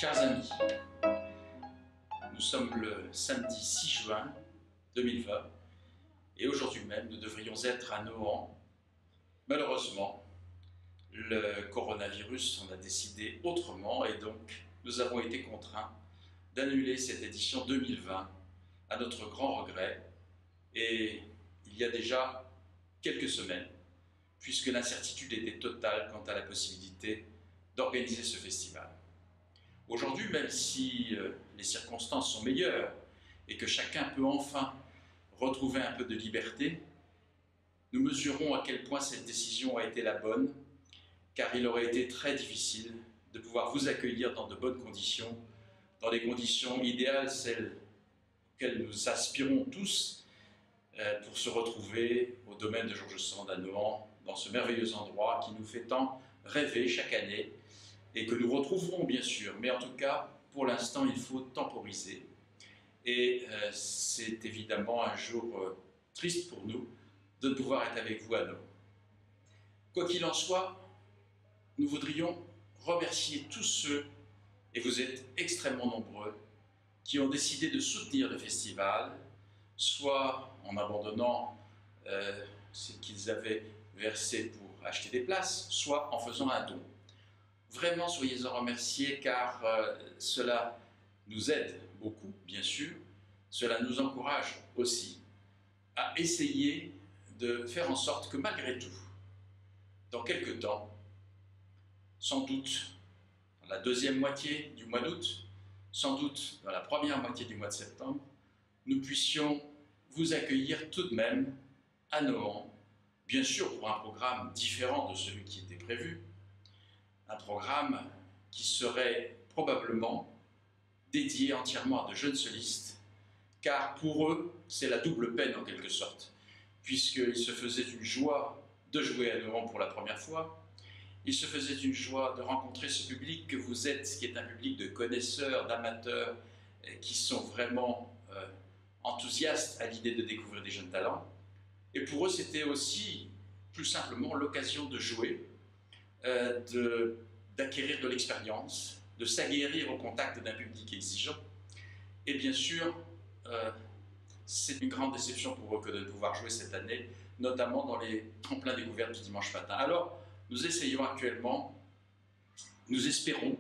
Chers amis, nous sommes le samedi 6 juin 2020 et aujourd'hui même nous devrions être à Nohant. Malheureusement, le coronavirus en a décidé autrement et donc nous avons été contraints d'annuler cette édition 2020 à notre grand regret et il y a déjà quelques semaines puisque l'incertitude était totale quant à la possibilité d'organiser ce festival. Aujourd'hui, même si les circonstances sont meilleures et que chacun peut enfin retrouver un peu de liberté, nous mesurons à quel point cette décision a été la bonne, car il aurait été très difficile de pouvoir vous accueillir dans de bonnes conditions, dans les conditions idéales, celles auxquelles nous aspirons tous, pour se retrouver au domaine de George Sand à Nohant, dans ce merveilleux endroit qui nous fait tant rêver chaque année, et que nous retrouverons bien sûr, mais en tout cas, pour l'instant, il faut temporiser. Et c'est évidemment un jour triste pour nous de ne pouvoir être avec vous à Nohant. Quoi qu'il en soit, nous voudrions remercier tous ceux, et vous êtes extrêmement nombreux, qui ont décidé de soutenir le festival, soit en abandonnant ce qu'ils avaient versé pour acheter des places, soit en faisant un don. Vraiment, soyez-en remerciés car cela nous aide beaucoup, bien sûr. Cela nous encourage aussi à essayer de faire en sorte que malgré tout, dans quelques temps, sans doute dans la deuxième moitié du mois d'août, sans doute dans la première moitié du mois de septembre, nous puissions vous accueillir tout de même à Nohant, bien sûr pour un programme différent de celui qui était prévu, un programme qui serait probablement dédié entièrement à de jeunes solistes, car pour eux, c'est la double peine en quelque sorte, puisqu'il se faisait une joie de jouer à Nohant pour la première fois, il se faisait une joie de rencontrer ce public que vous êtes, qui est un public de connaisseurs, d'amateurs, qui sont vraiment enthousiastes à l'idée de découvrir des jeunes talents. Et pour eux, c'était aussi, plus simplement, l'occasion de jouer, d'acquérir de l'expérience, de s'aguerrir au contact d'un public exigeant. Et bien sûr, c'est une grande déception pour eux que de pouvoir jouer cette année, notamment dans les tremplins découvertes du dimanche matin. Alors, nous essayons actuellement, nous espérons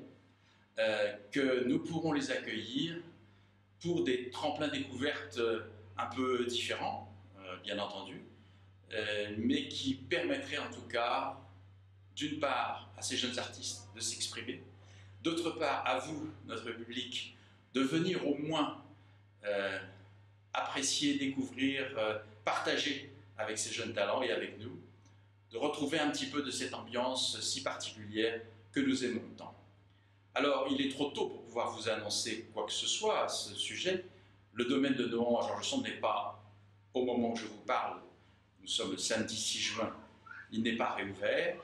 que nous pourrons les accueillir pour des tremplins découvertes un peu différents, bien entendu, mais qui permettraient en tout cas, d'une part, à ces jeunes artistes de s'exprimer, d'autre part, à vous, notre public, de venir au moins apprécier, découvrir, partager avec ces jeunes talents et avec nous, de retrouver un petit peu de cette ambiance si particulière que nous aimons tant. Alors, il est trop tôt pour pouvoir vous annoncer quoi que ce soit à ce sujet. Le domaine de Nohant à George Sand n'est pas, au moment où je vous parle, nous sommes le samedi 6 juin, il n'est pas réouvert.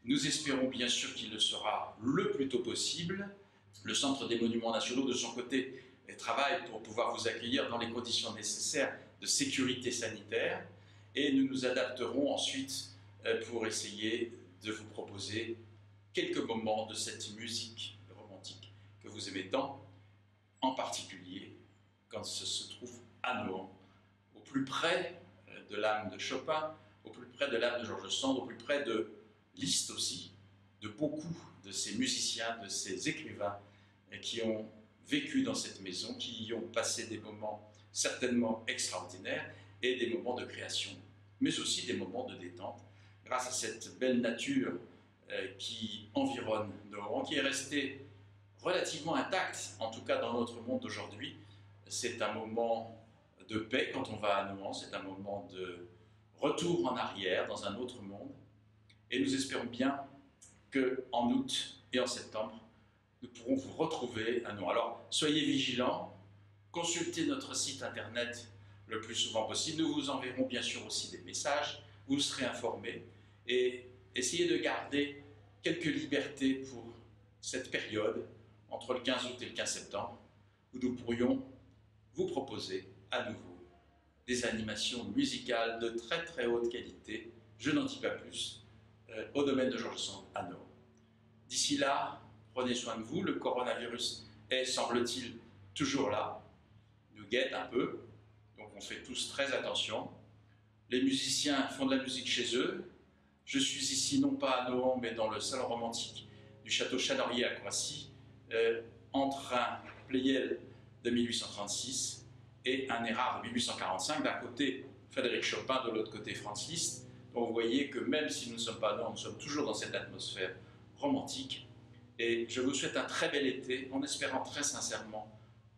Nous espérons bien sûr qu'il le sera le plus tôt possible. Le Centre des Monuments Nationaux, de son côté, travaille pour pouvoir vous accueillir dans les conditions nécessaires de sécurité sanitaire et nous nous adapterons ensuite pour essayer de vous proposer quelques moments de cette musique romantique que vous aimez tant, en particulier quand ce se trouve à Nohant, au plus près de l'âme de Chopin, au plus près de l'âme de George Sand, au plus près de Liszt aussi, de beaucoup de ces musiciens, de ces écrivains qui ont vécu dans cette maison, qui y ont passé des moments certainement extraordinaires et des moments de création, mais aussi des moments de détente, grâce à cette belle nature qui environne Nohant, qui est restée relativement intacte, en tout cas dans notre monde d'aujourd'hui. C'est un moment de paix quand on va à Nohant, c'est un moment de retour en arrière dans un autre monde. Et nous espérons bien qu'en août et en septembre, nous pourrons vous retrouver à Nohant. Alors, soyez vigilants, consultez notre site internet le plus souvent possible. Nous vous enverrons bien sûr aussi des messages, vous serez informés et essayez de garder quelques libertés pour cette période entre le 15 août et le 15 septembre où nous pourrions vous proposer à nouveau des animations musicales de très très haute qualité. Je n'en dis pas plus. Au domaine de George Sand à Nohant. D'ici là, prenez soin de vous. Le coronavirus est, semble-t-il, toujours là, il nous guette un peu, donc on fait tous très attention. Les musiciens font de la musique chez eux. Je suis ici non pas à Nohant, mais dans le salon romantique du château Chanorier à Croissy, entre un Pleyel de 1836 et un Érard de 1845. D'un côté, Frédéric Chopin, de l'autre côté, Franz Liszt. Donc vous voyez que même si nous ne sommes pas à Nohant, nous sommes toujours dans cette atmosphère romantique. Et je vous souhaite un très bel été, en espérant très sincèrement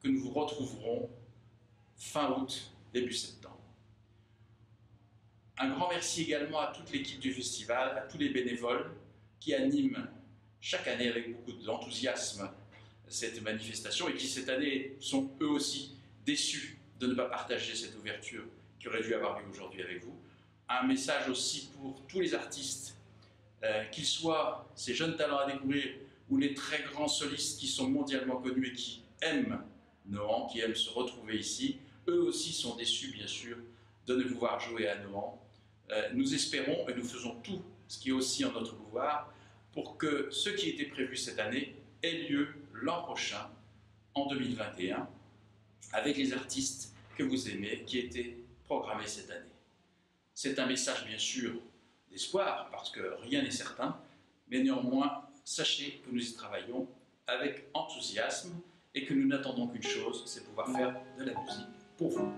que nous vous retrouverons fin août, début septembre. Un grand merci également à toute l'équipe du festival, à tous les bénévoles qui animent chaque année avec beaucoup d'enthousiasme cette manifestation et qui cette année sont eux aussi déçus de ne pas partager cette ouverture qui aurait dû avoir lieu aujourd'hui avec vous. Un message aussi pour tous les artistes, qu'ils soient ces jeunes talents à découvrir ou les très grands solistes qui sont mondialement connus et qui aiment Nohant, qui aiment se retrouver ici. Eux aussi sont déçus, bien sûr, de ne pouvoir jouer à Nohant. Nous espérons et nous faisons tout ce qui est aussi en notre pouvoir pour que ce qui était prévu cette année ait lieu l'an prochain, en 2021, avec les artistes que vous aimez, qui étaient programmés cette année. C'est un message, bien sûr, d'espoir, parce que rien n'est certain, mais néanmoins, sachez que nous y travaillons avec enthousiasme et que nous n'attendons qu'une chose, c'est pouvoir faire de la musique pour vous.